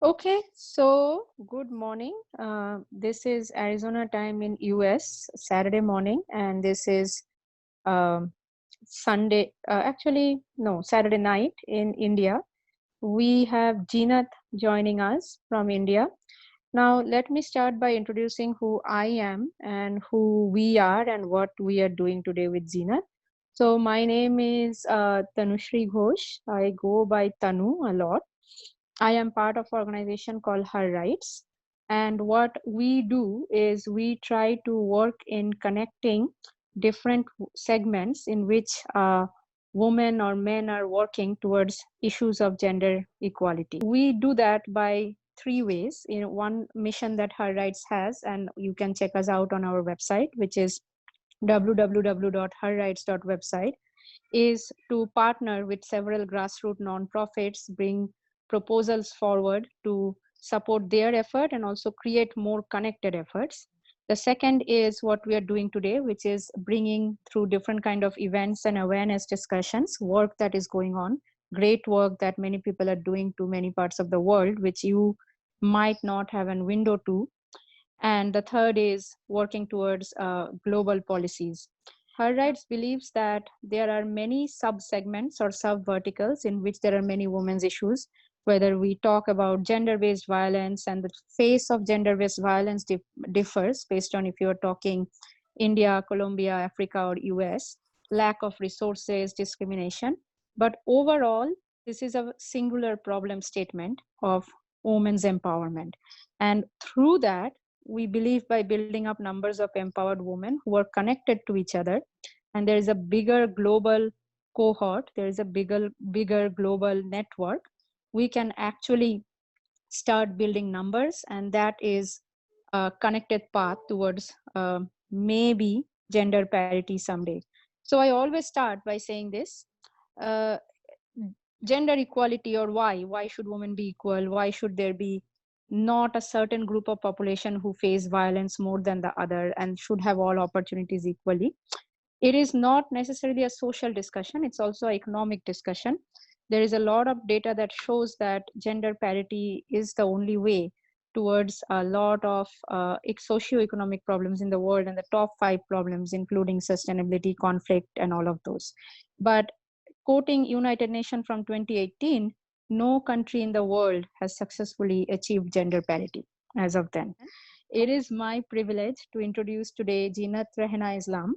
Okay, so good morning. This is Arizona time in US, Saturday morning, and this is um, Sunday, actually, no, Saturday night in India. We have Jeenath joining us from India. Now, let me start by introducing who I am and who we are and what we are doing today with Jeenath. So, my name is Tanushri Ghosh. I go by Tanu a lot. I am part of an organization called Her Rights. And what we do is we try to work in connecting different segments in which women or men are working towards issues of gender equality. We do that by three ways. One mission that Her Rights has, and you can check us out on our website, which is www.herrights.website, is to partner with several grassroots nonprofits, bring proposals forward to support their effort and also create more connected efforts. The second is what we are doing today, which is bringing through different kind of events and awareness discussions, work that is going on, great work that many people are doing to many parts of the world, which you might not have a window to. And the third is working towards global policies. Her Rights believes that there are many sub-segments or sub-verticals in which there are many women's issues, whether we talk about gender-based violence, and the face of gender-based violence differs based on if you're talking India, Colombia, Africa, or US, lack of resources, discrimination. But overall, this is a singular problem statement of women's empowerment. And through that, we believe by building up numbers of empowered women who are connected to each other, and there is a bigger global cohort, there is a bigger global network, we can actually start building numbers, and that is a connected path towards maybe gender parity someday. So I always start by saying this. uh, Gender equality, or why should women be equal, why should there be not a certain group of population who face violence more than the other and should have all opportunities equally. It is not necessarily a social discussion, it's also an economic discussion. There is a lot of data that shows that gender parity is the only way towards a lot of socio-economic problems in the world, and the top 5 problems including sustainability, conflict, and all of those. But quoting United Nations from 2018, no country in the world has successfully achieved gender parity as of then. It is my privilege to introduce today Jeenath Rehna Islam.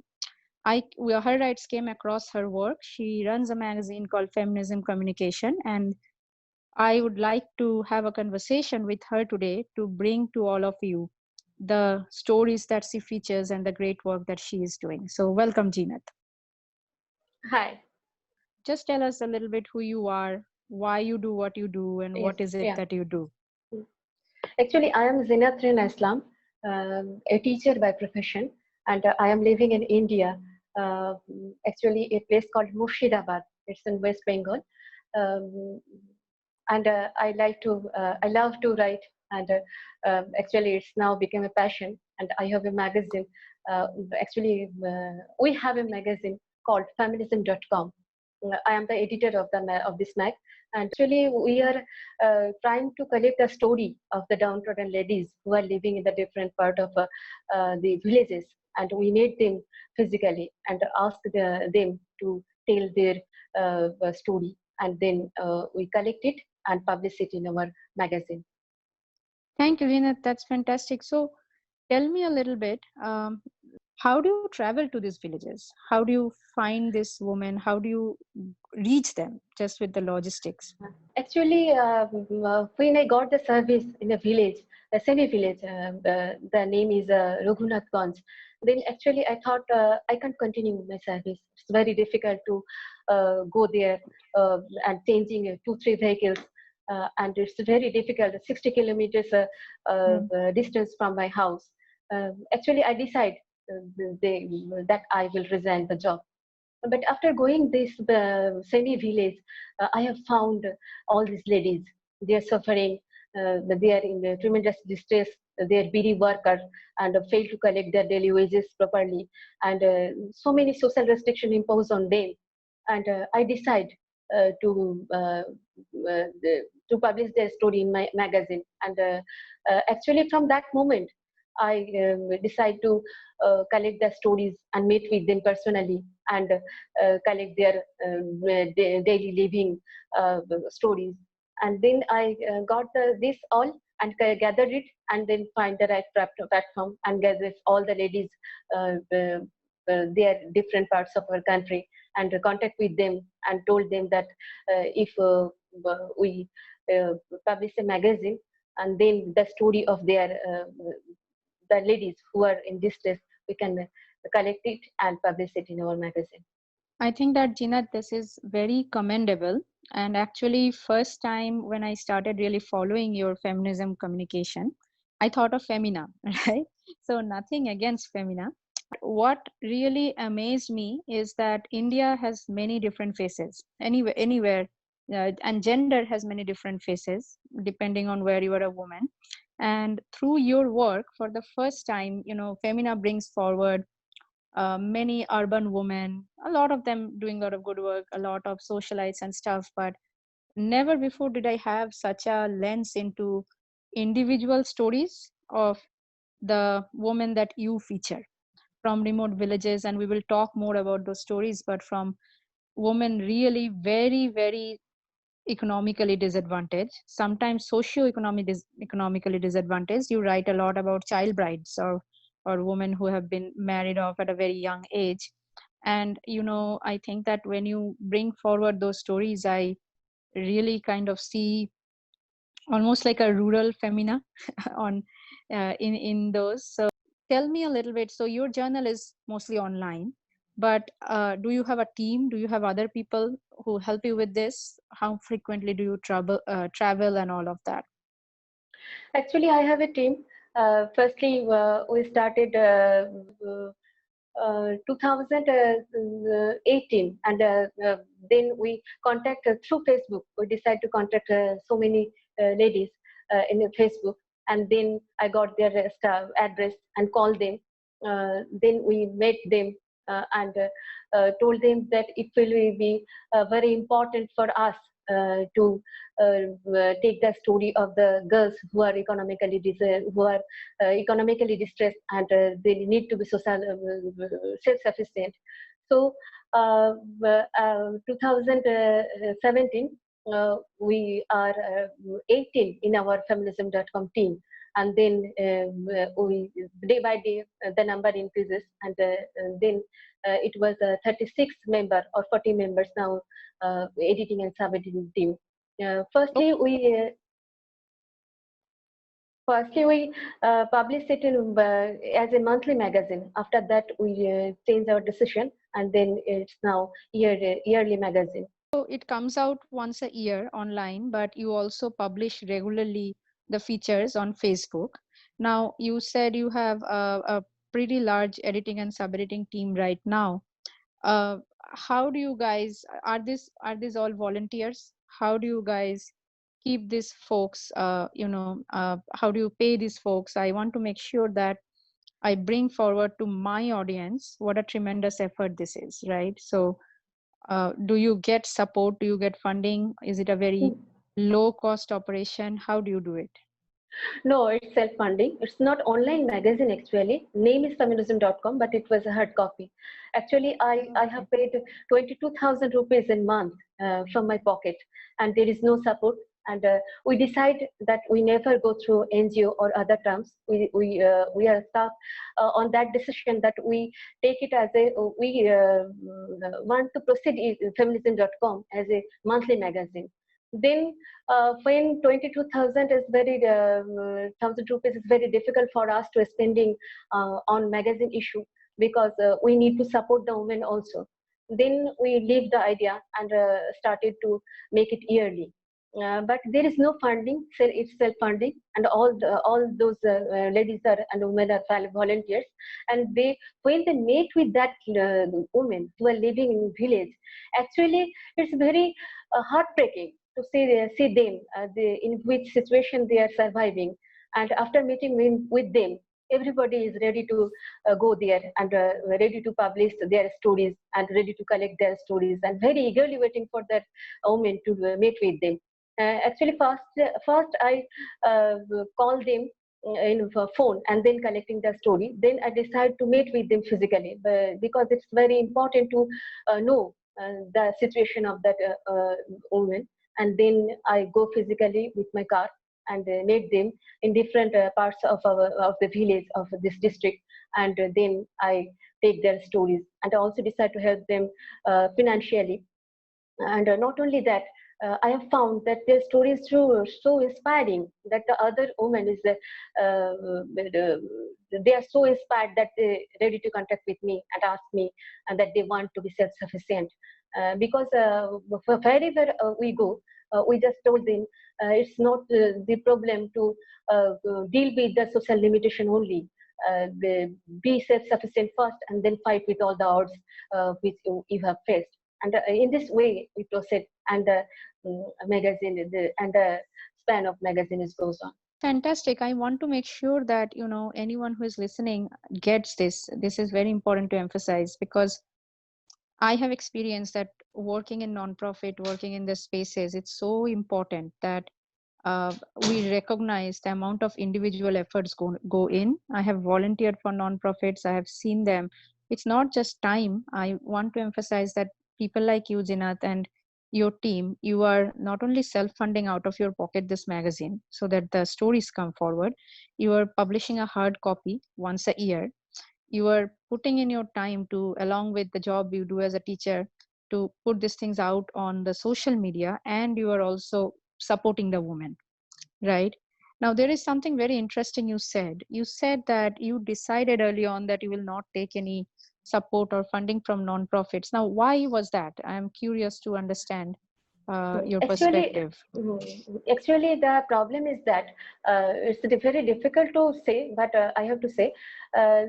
Her Rights came across her work. She runs a magazine called Feminism Communication, and I would like to have a conversation with her today to bring to all of you the stories that she features and the great work that she is doing. So welcome, Jeenath. Hi. Just tell us a little bit who you are, why you do what you do, and Yes. what is it Yeah. that you do. Actually, I am Zinatrin Islam, a teacher by profession, and I am living in India. Uh, Actually, a place called Murshidabad. It's in West Bengal, um, and I love to write, and actually, it's now become a passion. And I have a magazine. We have a magazine called Feminism.com. I am the editor of of this mag, and actually we are trying to collect a story of the downtrodden ladies who are living in the different part of the villages, and we meet them physically and ask them to tell their story, and then we collect it and publish it in our magazine. Thank you, Jeenath. That's fantastic. So tell me a little bit, how do you travel to these villages? How do you find this woman? How do you reach them just with the logistics? Actually, when I got the service in a village, a semi-village, the name is Raghunathganj. Then actually I thought I can't continue my service. It's very difficult to go there and changing 2-3 vehicles. And it's very difficult, 60 kilometers Mm. distance from my house. Actually, I decide that I will resign the job. But after going this semi-village, I have found all these ladies. They are suffering. They are in tremendous distress. They are busy workers and fail to collect their daily wages properly. And so many social restrictions imposed on them. And I decide to to publish their story in my magazine. And actually, from that moment, I decide to collect their stories and meet with them personally and collect their daily living stories. And then I got this all and gathered it and then find the right platform and gather all the ladies their different parts of our country and contact with them and told them that if we publish a magazine and then the story of their the ladies who are in distress, we can collect it and publish it in our magazine. I think that, Jeanette, this is very commendable. And actually, first time when I started really following your feminism communication, I thought of Femina, right? So nothing against Femina. What really amazed me is that India has many different faces. Anywhere, and gender has many different faces depending on where you are a woman. And through your work, for the first time, Femina brings forward many urban women, a lot of them doing a lot of good work, a lot of socialites and stuff. But never before did I have such a lens into individual stories of the women that you feature from remote villages. And we will talk more about those stories, but from women really very, very economically disadvantaged, sometimes economically disadvantaged. You write a lot about child brides or women who have been married off at a very young age. And I think that when you bring forward those stories, I really kind of see almost like a rural femina on in those. So tell me a little bit. So your journal is mostly online, but do you have a team? Do you have other people who help you with this? How frequently do you travel and all of that? Actually, I have a team. Firstly, we started 2018, and then we contacted through Facebook. We decided to contact so many ladies in Facebook, and then I got their address and called them. Then we met them and told them that it will be very important for us to take the story of the girls who are economically distressed and they need to be self-sufficient. So 2017 we are 18 in our feminism.com team, and then we day by day the number increases, and then it was a 36 member or 40 members now editing and sub-editing team. Firstly we published it in, as a monthly magazine. After that, we changed our decision, and then it's now yearly magazine. So it comes out once a year online, but you also publish regularly the features on Facebook. Now, you said you have a pretty large editing and sub-editing team right now. How do you guys, are these all volunteers? How do you guys keep these folks, how do you pay these folks? I want to make sure that I bring forward to my audience what a tremendous effort this is, right? So do you get support? Do you get funding? Is it a very low cost operation? How do you do it? No, it's self-funding. It's not online magazine actually. Name is feminism.com, but it was a hard copy. Actually, I have paid 22,000 rupees a month from my pocket, and there is no support. And we decide that we never go through NGO or other terms. We are stuck on that decision that we take it as a we want to proceed feminism.com as a monthly magazine. Then when 22,000 is very 1,000 rupees is very difficult for us to spending on magazine issue, because we need to support the women also. Then we leave the idea and started to make it yearly. But there is no funding, so it's self-funding, and all those ladies and women are volunteers, and when they meet with that women who are living in village, actually it's very heartbreaking to see them in which situation they are surviving. And after meeting with them, everybody is ready to go there and ready to publish their stories and ready to collect their stories and very eagerly waiting for that women to meet with them. Actually, first I called them in phone and then collecting the story. Then I decided to meet with them physically, because it's very important to know the situation of that woman. And then I go physically with my car and meet them in different parts of the village of this district. And then I take their stories, and I also decide to help them financially. And not only that, I have found that their stories are so inspiring that the other woman is, they are so inspired that they ready to contact with me and ask me, and that they want to be self-sufficient. Because wherever we go, we just told them it's not the problem to deal with the social limitation only. Be self-sufficient first, and then fight with all the odds which you have faced. And in this way it was said, and the magazine and the span of magazine is goes on. Fantastic. I want to make sure that, you know, anyone who is listening gets this. This is very important to emphasize, because I have experienced that working in nonprofit, working in the spaces, it's so important that we recognize the amount of individual efforts go in. I have volunteered for nonprofits. I have seen them. It's not just time. I want to emphasize that people like you, Jinath, and your team, you are not only self-funding out of your pocket this magazine so that the stories come forward, you are publishing a hard copy once a year. You are putting in your time to, along with the job you do as a teacher, to put these things out on the social media, and you are also supporting the women. Right. Now, there is something very interesting you said. You said that you decided early on that you will not take any support or funding from nonprofits. Now, why was that? I'm curious to understand your Actually, perspective. actually, the problem is that very difficult to say, but I have to say,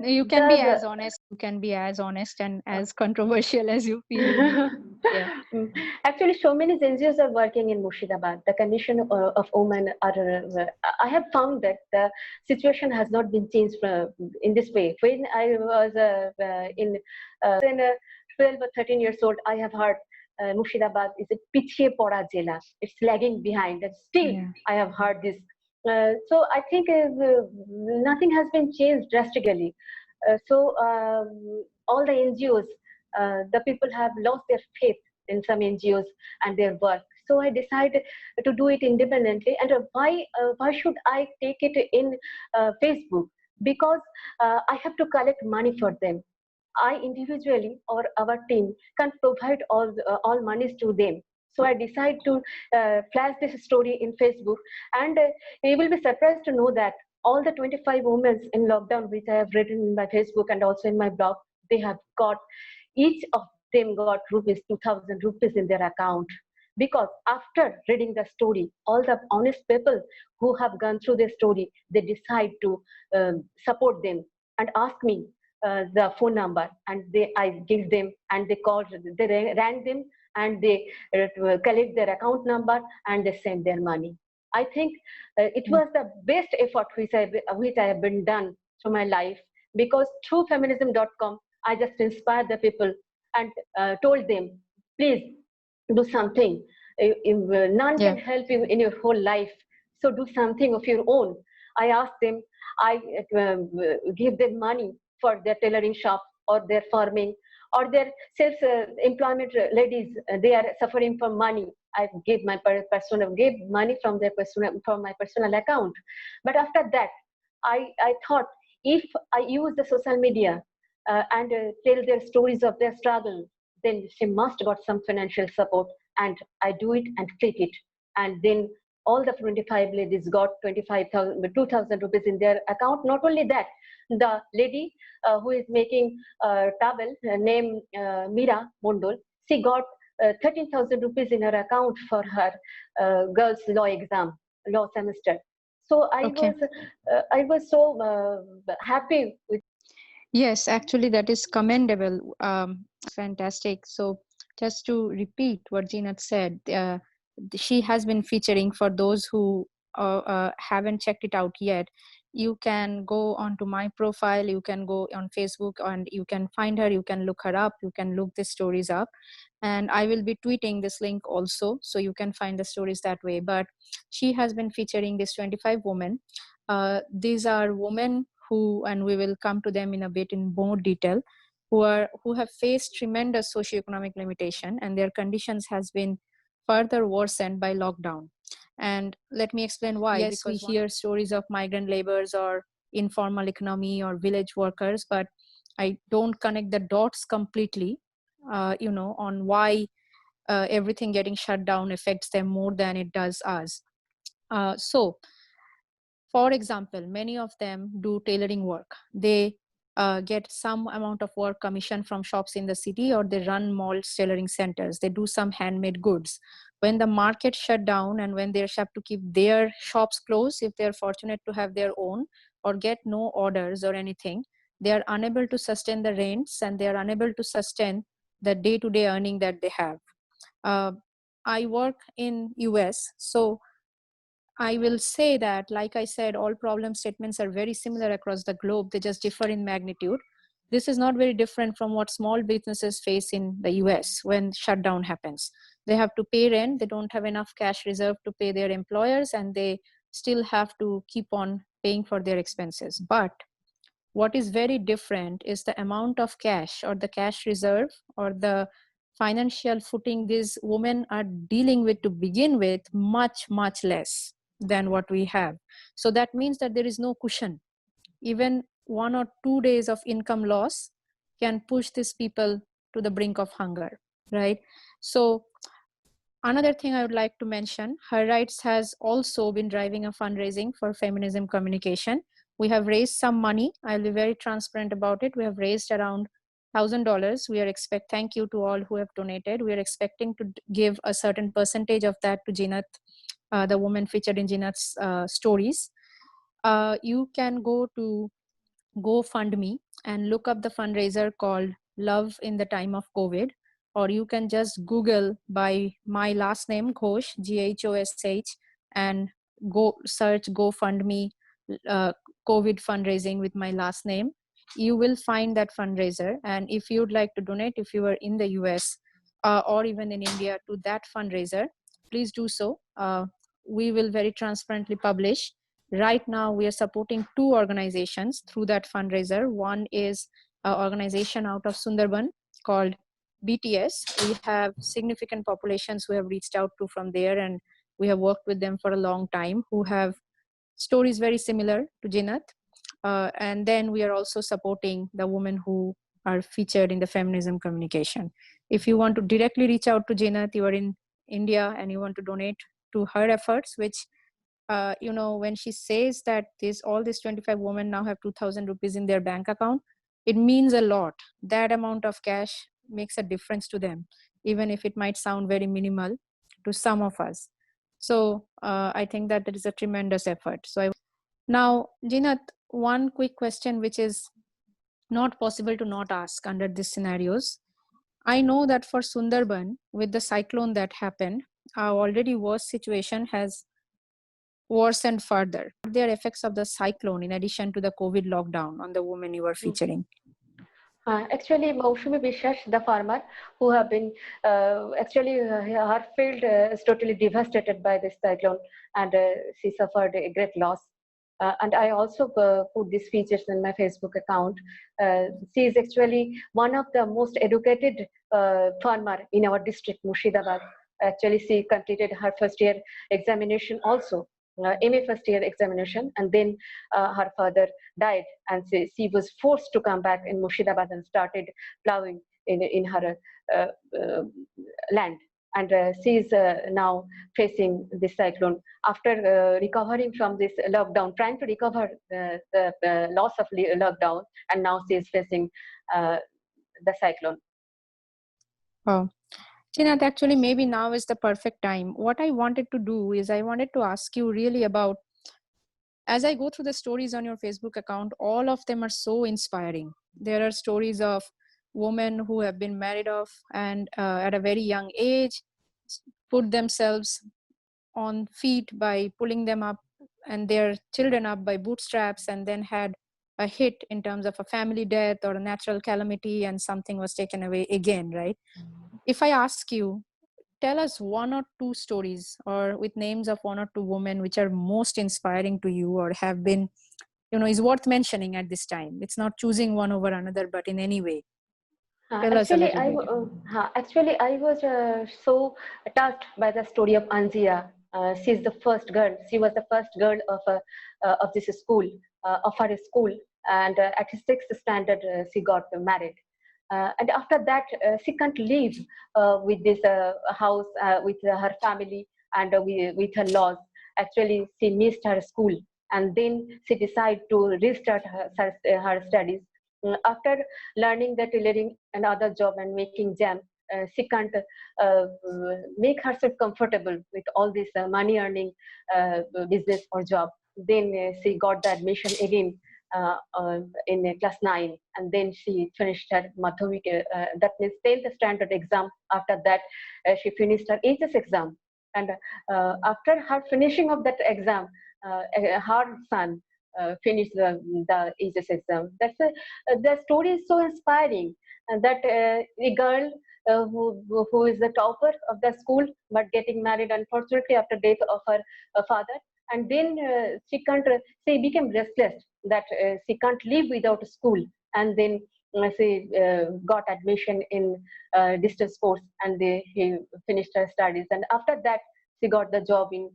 You can be as honest. You can be as honest and as controversial as you feel you need. Yeah. Actually, so many NGOs are working in Murshidabad. The condition of women are. I have found that the situation has not been changed in this way. When I was in 12 or 13 years old, I have heard Murshidabad is a pichhe poda jela. It's lagging behind, and still Yeah. I have heard this. So I think nothing has been changed drastically. All the NGOs, the people have lost their faith in some NGOs and their work. So I decided to do it independently. And why should I take it in Facebook? Because I have to collect money for them. I individually or our team can't provide all monies to them. So I decide to flash this story in Facebook, and you will be surprised to know that all the 25 women in lockdown, which I have written in my Facebook and also in my blog, they have got, each of them got rupees 2,000 rupees in their account. Because after reading the story, all the honest people who have gone through their story, they decide to support them and ask me the phone number, and I give them, and they call, they rang them, and they collect their account number, and they send their money. I think it was the best effort which I have been done through my life, because through feminism.com, I just inspired the people and told them, please do something. None can help you in your whole life, so do something of your own. I asked them, I give them money for their tailoring shop or their farming or their self-employment ladies. They are suffering from money. I gave my gave money from from my personal account. But after that, I thought, if I use the social media and tell their stories of their struggle, then she must got some financial support. And I do it and click it, and then all the 25 ladies got 2,000 rupees in their account. Not only that, the lady who is making towel, named Mira Mondol, she got 13,000 rupees in her account for her girls' law semester. So I was so happy with. Yes, actually, that is commendable. Fantastic. So, just to repeat what Jinath said, she has been featuring, for those who haven't checked it out yet. you can go onto my profile, you can go on Facebook, and you can find her, you can look her up, you can look the stories up. And I will be tweeting this link also, so you can find the stories that way. But she has been featuring these 25 women. These are women who, and we will come to them in a bit in more detail, who have faced tremendous socioeconomic limitation, and their conditions has been further worsened by lockdown. And let me explain why. Yes, we hear stories of migrant laborers or informal economy or village workers, but I don't connect the dots completely, on why everything getting shut down affects them more than it does us. So, for example, many of them do tailoring work. They get some amount of work commission from shops in the city, or they run malls tailoring centers. They do some handmade goods. When the market shut down and when they have to keep their shops closed, if they're fortunate to have their own or get no orders or anything, they are unable to sustain the rents, and they are unable to sustain the day-to-day earning that they have. I work in US, so I will say that, like I said, all problem statements are very similar across the globe. They just differ in magnitude. This is not very different from what small businesses face in the US when shutdown happens. They have to pay rent, they don't have enough cash reserve to pay their employers, and they still have to keep on paying for their expenses. But what is very different is the amount of cash or the cash reserve or the financial footing these women are dealing with to begin with, much, much less than what we have. So that means that there is no cushion. Even 1 or 2 days of income loss can push these people to the brink of hunger, right? So another thing I would like to mention, Her Rights has also been driving a fundraising for feminism communication. We have raised some money. I'll be very transparent about it. We have raised around $1,000. We are thank you to all who have donated. We are expecting to give a certain percentage of that to Jinath, the woman featured in Jinath's stories. You can go to GoFundMe and look up the fundraiser called Love in the Time of COVID, or you can just Google by my last name, Ghosh, Ghosh, and go search GoFundMe COVID fundraising with my last name. You will find that fundraiser. And if you'd like to donate, if you are in the US or even in India to that fundraiser, please do so. We will very transparently publish. Right now, we are supporting 2 organizations through that fundraiser. One is an organization out of Sundarban called BTS. We have significant populations who have reached out to from there, and we have worked with them for a long time, who have stories very similar to Jinath. And then we are also supporting the women who are featured in the feminism communication. If you want to directly reach out to Jinath, you are in India and you want to donate to her efforts, which when she says that all these 25 women now have 2,000 rupees in their bank account, it means a lot. That amount of cash makes a difference to them, even if it might sound very minimal to some of us. So I think that there is a tremendous effort. Now, Jinath, one quick question, which is not possible to not ask under these scenarios. I know that for Sundarban, with the cyclone that happened, our already worse situation has worsened further. There are effects of the cyclone in addition to the COVID lockdown on the women you are featuring. Actually, Maushumi Bishash, the farmer who have been her field is totally devastated by this cyclone, and she suffered a great loss. And I also put these features in my Facebook account. She is actually one of the most educated farmer in our district, Murshidabad. Actually, she completed her first year examination also. MA first year examination, and then her father died, and she was forced to come back in Murshidabad and started plowing in her land. And she is now facing this cyclone. After recovering from this lockdown, trying to recover the loss of lockdown, and now she is facing the cyclone. Oh. Jinath, actually, maybe now is the perfect time. What I wanted to do is I wanted to ask you really about, as I go through the stories on your Facebook account, all of them are so inspiring. There are stories of women who have been married off and at a very young age, put themselves on feet by pulling them up and their children up by bootstraps, and then had a hit in terms of a family death or a natural calamity, and something was taken away again, right? If I ask you, tell us one or two stories or with names of one or two women which are most inspiring to you or have been, is worth mentioning at this time. It's not choosing one over another, but in any way, tell us a Actually, little bit. I was so touched by the story of Anzia. She's the first girl. She was the first girl of this school, of her school, and at sixth standard, she got married. And after that, she can't live with this house, with her family, and with her loss. Actually, she missed her school, and then she decided to restart her studies. After learning the tailoring and other job and making jam, she can't make herself comfortable with all this money earning business or job. Then she got the admission again in class 9, and then she finished her madhyamik, that means 10th standard exam. After that, she finished her HS exam, and after her finishing of that exam, her son finished the HS exam. The story is so inspiring, and that a girl who is the topper of the school but getting married unfortunately after death of her father, and then she became restless that she can't live without school, and then she got admission in distance course, and he finished her studies, and after that she got the job in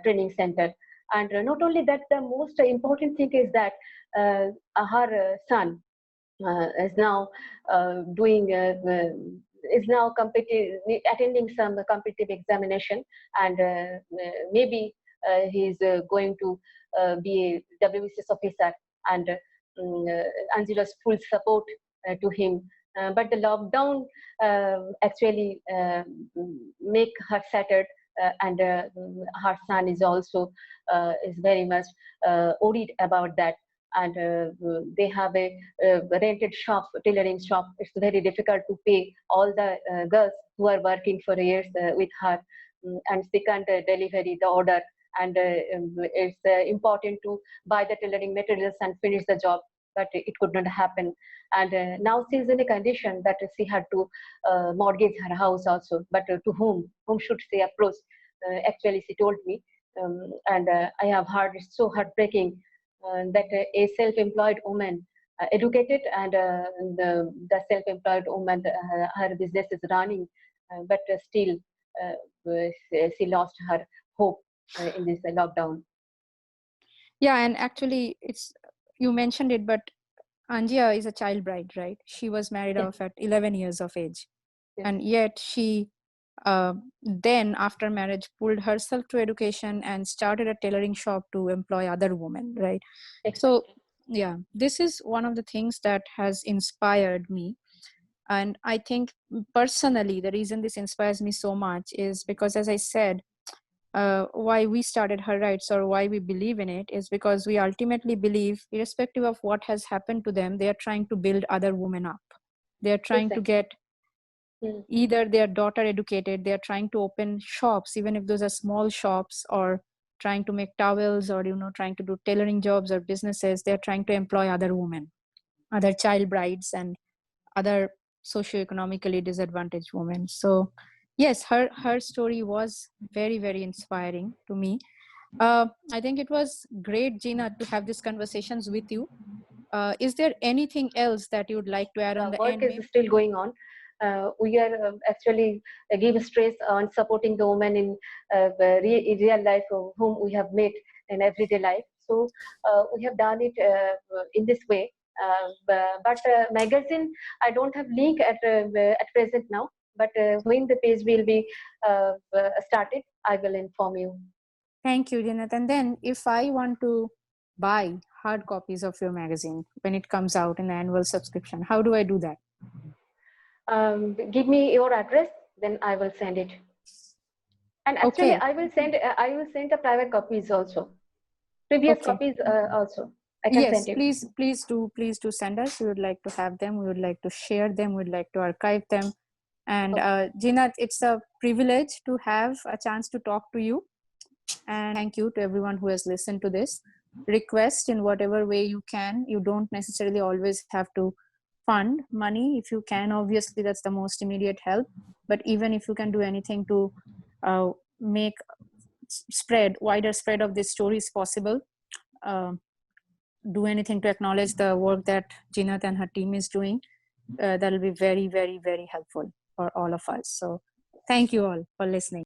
training center. And not only that, the most important thing is that her son is now doing is now attending some competitive examination, and maybe he's going to be a WBCS officer, and Anjula's full support to him. But the lockdown actually make her shattered, and her son is also is very much worried about that. And they have a rented shop, tailoring shop. It's very difficult to pay all the girls who are working for years with her, and they can't deliver the order. And it's important to buy the tailoring materials and finish the job, but it could not happen. And now she's in a condition that she had to mortgage her house also. But to whom should she approach? Actually, she told me, and I have heard it's so heartbreaking that a self-employed woman, educated, and the self-employed woman, her business is running, but still she lost her hope in this lockdown. Yeah, and actually, you mentioned it, but Anjia is a child bride, right? She was married Yes. off at 11 years of age, Yes. and yet she then after marriage pulled herself to education and started a tailoring shop to employ other women, right? Exactly. So yeah, this is one of the things that has inspired me. And I think personally the reason this inspires me so much is because, as I said, why we started Her Rights or why we believe in it is because we ultimately believe, irrespective of what has happened to them, they are trying to build other women up. They are trying to get either their daughter educated, they are trying to open shops, even if those are small shops, or trying to make towels, or trying to do tailoring jobs or businesses. They're trying to employ other women, other child brides, and other socioeconomically disadvantaged women. So yes, her story was very, very inspiring to me. I think it was great, Gina, to have these conversations with you. Is there anything else that you would like to add on the Work end? is still going on. We are actually give stress on supporting the women in real life whom we have met in everyday life. So we have done it in this way. But magazine, I don't have link at present now. But when the page will be started, I will inform you. Thank you, Janet. And then if I want to buy hard copies of your magazine when it comes out in the annual subscription, how do I do that? Give me your address, then I will send it. And actually, Okay. I will send the private copies also. Previous Okay. copies also. I can Yes, send you. please do send us. We would like to have them. We would like to share them. We would like to archive them. And Okay. Gina, it's a privilege to have a chance to talk to you. And thank you to everyone who has listened to this. Request in whatever way you can. You don't necessarily always have to fund money. If you can, obviously that's the most immediate help. But even if you can do anything to make wider spread of these stories possible, do anything to acknowledge the work that Jeenat and her team is doing, that will be very, very, very helpful for all of us. So thank you all for listening.